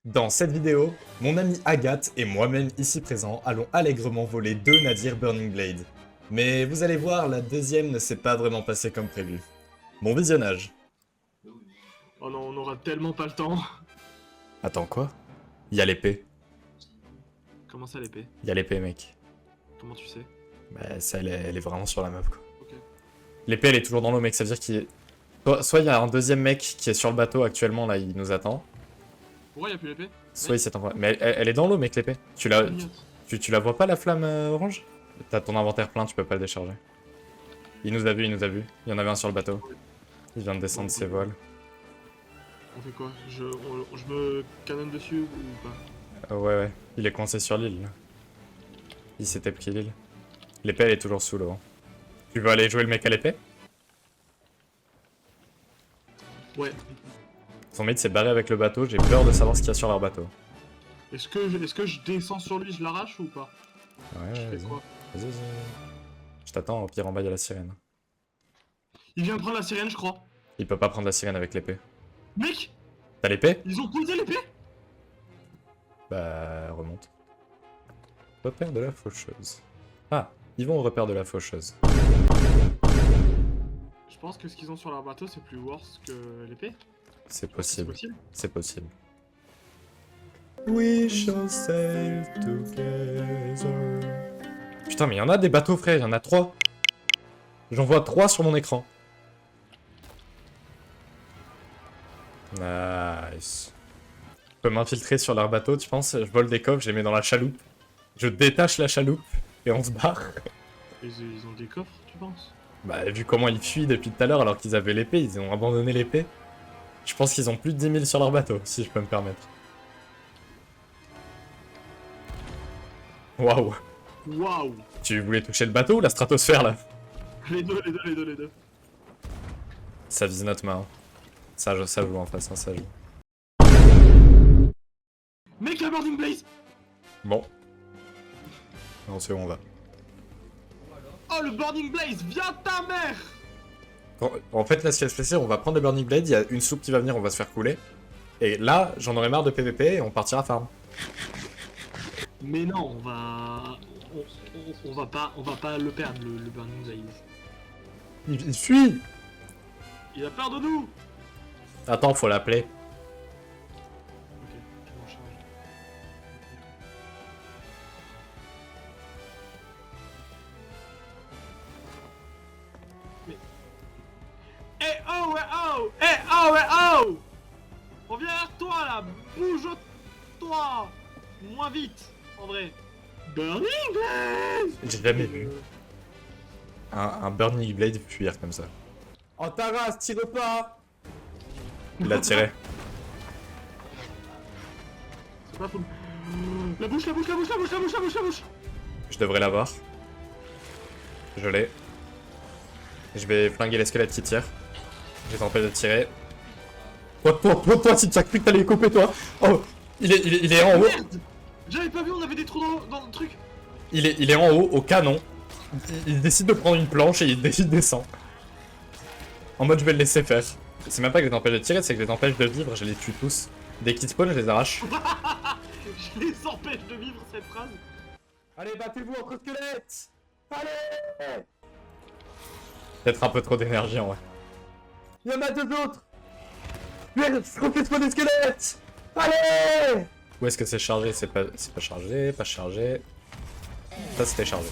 Dans cette vidéo, mon ami Agathe et moi-même ici présent allons allègrement voler 2 Nadir Burning Blade. Mais vous allez voir, la deuxième ne s'est pas vraiment passée comme prévu. Bon visionnage. Oh non, on aura tellement pas le temps. Attends quoi? Il y a l'épée. Comment ça l'épée? Il y a l'épée mec. Comment tu sais? Bah ça elle est vraiment sur la map quoi. Ok. L'épée elle est toujours dans l'eau mec, ça veut dire qu'il est... Soit il y a un deuxième mec qui est sur le bateau actuellement là, il nous attend. Pourquoi y'a plus l'épée? Soit il s'est envoyé. Mais elle est dans l'eau mec l'épée. Tu la vois pas la flamme orange? T'as ton inventaire plein, tu peux pas le décharger. Il nous a vu, il nous a vu. Il y en avait un sur le bateau. Il vient de descendre ses voiles. On fait quoi? Je me canonne dessus ou pas? Ouais. Il est coincé sur l'île. Là. Il s'était pris l'île. L'épée elle est toujours sous l'eau. Hein. Tu veux aller jouer le mec à l'épée? Ouais. Son mate s'est barré avec le bateau, j'ai peur de savoir ce qu'il y a sur leur bateau. Est-ce que je descends sur lui, je l'arrache ou pas? Ouais, Je fais vas-y. quoi? Vas-y. Je t'attends, au pire en bas il y a la sirène. Il vient de prendre la sirène, je crois. Il peut pas prendre la sirène avec l'épée. Mec! T'as l'épée? Ils ont posé l'épée? Bah, remonte. Repère de la faucheuse. Ah, ils vont au repère de la faucheuse. Je pense que ce qu'ils ont sur leur bateau c'est plus worse que l'épée. C'est C'est possible. possible? C'est possible. We shall sail together. Putain, mais il y en a des bateaux, frère, il y en a 3. J'en vois 3 sur mon écran. Nice. Je peux m'infiltrer sur leur bateau, tu penses? Je vole des coffres, je les mets dans la chaloupe. Je détache la chaloupe et on se barre. Ils ont des coffres, tu penses? Bah, vu comment ils fuient depuis tout à l'heure alors qu'ils avaient l'épée, ils ont abandonné l'épée. Je pense qu'ils ont plus de 10 000 sur leur bateau, si je peux me permettre. Waouh. Waouh! Tu voulais toucher le bateau ou la stratosphère là? Les deux. Ça vise notre main. Ça joue en face, hein, ça joue. Mec, la Burning Blaze! Bon. On sait où on va. Oh, le Burning Blaze! Viens ta mère! En fait, là, ce qui va se passer, on va prendre le Burning Blade, il y a une soupe qui va venir, on va se faire couler. Et là, j'en aurai marre de PVP et on partira farm. Mais non, on va pas le perdre, le Burning Blaze. Il fuit! Il a peur de nous! Attends, faut l'appeler. Ok, je m'en charge. Mais... Eh oh, ouais oh! Eh oh, ouais oh! On vient vers toi là! Bouge-toi! Moins vite, en vrai. Burning Blaze! J'ai jamais vu un Burning Blade fuir comme ça. En ta race, tire pas! Il l'a tiré. C'est pas fou. La bouche! Je devrais l'avoir. Je l'ai. Je vais flinguer les squelettes qui tirent. J'ai tenté de tirer. Toi, si tu as cru que t'allais les couper, toi! Oh! Il est en haut! Merde! J'avais pas vu, on avait des trous dans le truc! Il est en haut, au canon. Il décide de prendre une planche et il descend. En mode, je vais le laisser faire. C'est même pas que je les empêche de tirer, c'est que je les empêche de vivre, je les tue tous. Dès qu'ils spawnent, je les arrache. Je les empêche de vivre cette phrase! Allez, battez-vous entre squelettes! Allez! Peut-être un peu trop d'énergie en vrai. Il y en a 2 autres! Merde, refais-moi des squelettes! Allez! Où est-ce que c'est chargé? C'est pas chargé, pas chargé. Ça c'était chargé.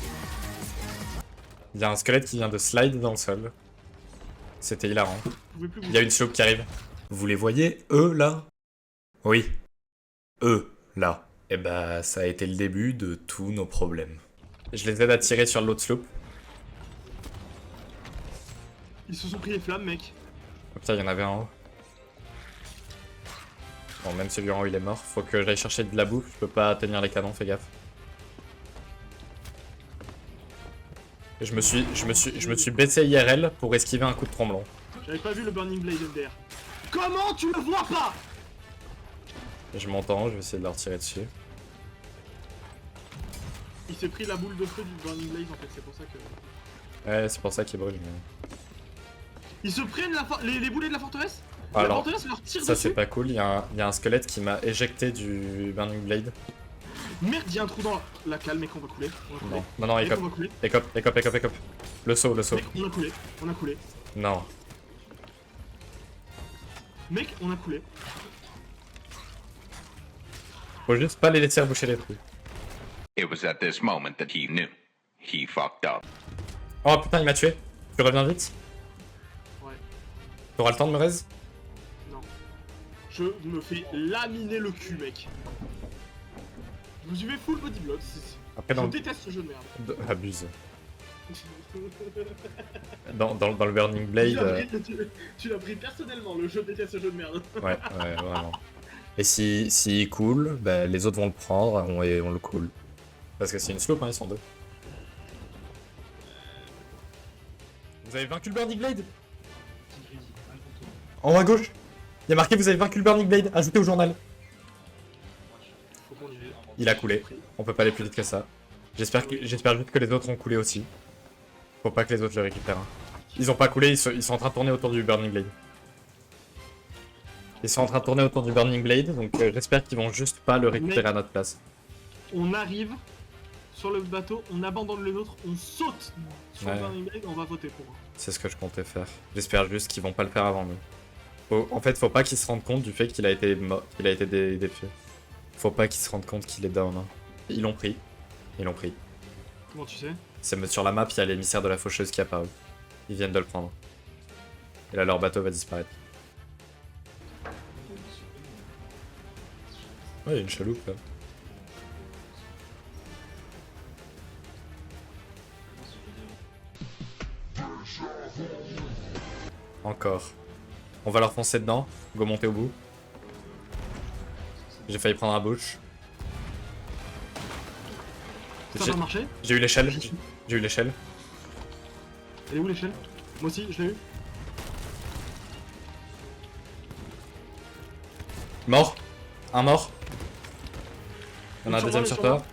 Il y a un squelette qui vient de slide dans le sol. C'était hilarant. Il y a une slope qui arrive. Vous les voyez, eux là? Oui. Eux là. Et bah ça a été le début de tous nos problèmes. Je les aide à tirer sur l'autre slope. Ils se sont pris les flammes, mec. Oh, putain, il y en avait un en haut. Bon, même celui en haut il est mort. Faut que j'aille chercher de la bouffe. Je peux pas tenir les canons, fais gaffe. Je me suis baissé IRL pour esquiver un coup de tremblant. J'avais pas vu le Burning Blaze MDR. Comment tu le vois pas? Je m'entends, je vais essayer de leur tirer dessus. Il s'est pris la boule de feu du Burning Blaze en fait, c'est pour ça que... Ouais, c'est pour ça qu'il brûle. Mais... Ils se prennent les boulets de la forteresse? Alors, Ventoleuse leur tire ça dessus. c'est pas cool, il y a un squelette qui m'a éjecté du Burning Blade. Merde, il y a un trou dans la cale, mec, on va couler. On va couler. Non, Mec, écope. on va couler. Écope. Le saut. Mec, on a coulé. On a coulé. Non. Mec, on a coulé. Faut juste pas les laisser boucher les trous. It was at this moment that he knew. He fucked up. Oh putain, il m'a tué. Tu reviens vite? Ouais. T'auras le temps de me raise? Non. Je me fais laminer le cul, mec. Je me suis fait full body block. Après, Je déteste ce jeu de merde. Abuse. Dans le Burning Blade... Tu l'as pris personnellement, le jeu déteste ce jeu de merde. Ouais, vraiment. Et s'il coule, bah, les autres vont le prendre et on le cool. Parce que c'est une slope, hein, ils sont deux. Vous avez vaincu le Burning Blade? En haut à gauche, il y a marqué vous avez vaincu le Burning Blade, ajoutez au journal. Faut qu'on y aille. Il a coulé, on peut pas aller plus vite que ça. J'espère juste que les autres ont coulé aussi. Faut pas que les autres le récupèrent. Hein. Ils ont pas coulé, ils sont en train de tourner autour du Burning Blade. Ils sont en train de tourner autour du Burning Blade, donc j'espère qu'ils vont juste pas le récupérer à notre place. On arrive sur le bateau, on abandonne le nôtre, on saute sur le Burning Blade, on va voter pour. C'est ce que je comptais faire. J'espère juste qu'ils vont pas le faire avant nous. En fait, faut pas qu'ils se rendent compte du fait qu'il a été défait. Faut pas qu'ils se rendent compte qu'il est down. Hein. Ils l'ont pris. Comment tu sais? C'est sur la map, il y a l'émissaire de la faucheuse qui apparaît. Ils viennent de le prendre. Et là, leur bateau va disparaître. Ouais, il y a une chaloupe là. Encore. On va leur foncer dedans. Go monter au bout. J'ai failli prendre un bush. Ça va marcher? J'ai eu l'échelle. J'ai eu l'échelle. Elle est où l'échelle? Moi aussi, je l'ai eu. Mort. Un mort. Il y en a un Sur deuxième moi, sur sur toi. moi.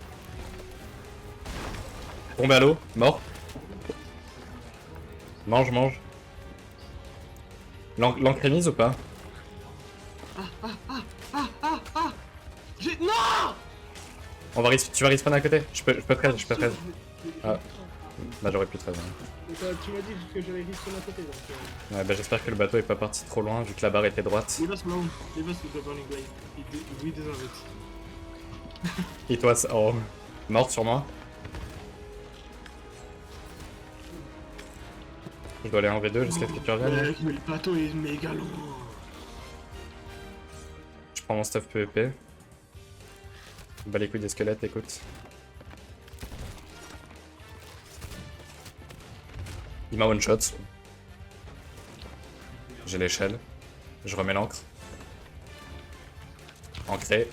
Tombé à l'eau. Mort. Mange. L'encre est mise ou pas? Non! Tu vas respawn à côté? Je peux 13, je peux 13. Ah. Bah j'aurais pu 13. Hein. Tu m'as dit que j'allais respawn à côté donc... Ouais bah j'espère que le bateau est pas parti trop loin vu que la barre était droite. Leave us alone. Leave us with the Burning Blade. We deserve it. Et toi, oh. Morte sur moi. Je dois aller en V2 jusqu'à ce que tu reviennes. Mec, mais le bateau est méga long. Je prends mon stuff PVP. Bah les couilles des squelettes, écoute. Il m'a one shot. J'ai l'échelle. Je remets l'encre. Ancré.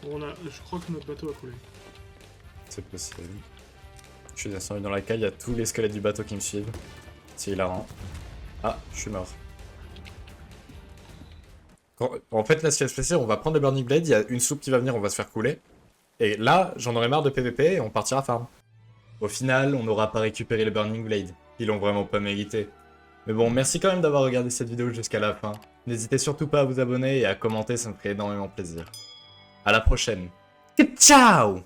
Bon, je crois que notre bateau a coulé. C'est possible. Je suis descendu dans la caille, il y a tous les squelettes du bateau qui me suivent. C'est hilarant. Ah, je suis mort. En fait, là, ce qui va se passer, on va prendre le Burning Blade, il y a une soupe qui va venir, on va se faire couler. Et là, j'en aurai marre de PVP et on partira farm. Au final, on n'aura pas récupéré le Burning Blade. Ils l'ont vraiment pas mérité. Mais bon, merci quand même d'avoir regardé cette vidéo jusqu'à la fin. N'hésitez surtout pas à vous abonner et à commenter, ça me ferait énormément plaisir. À la prochaine. Ciao!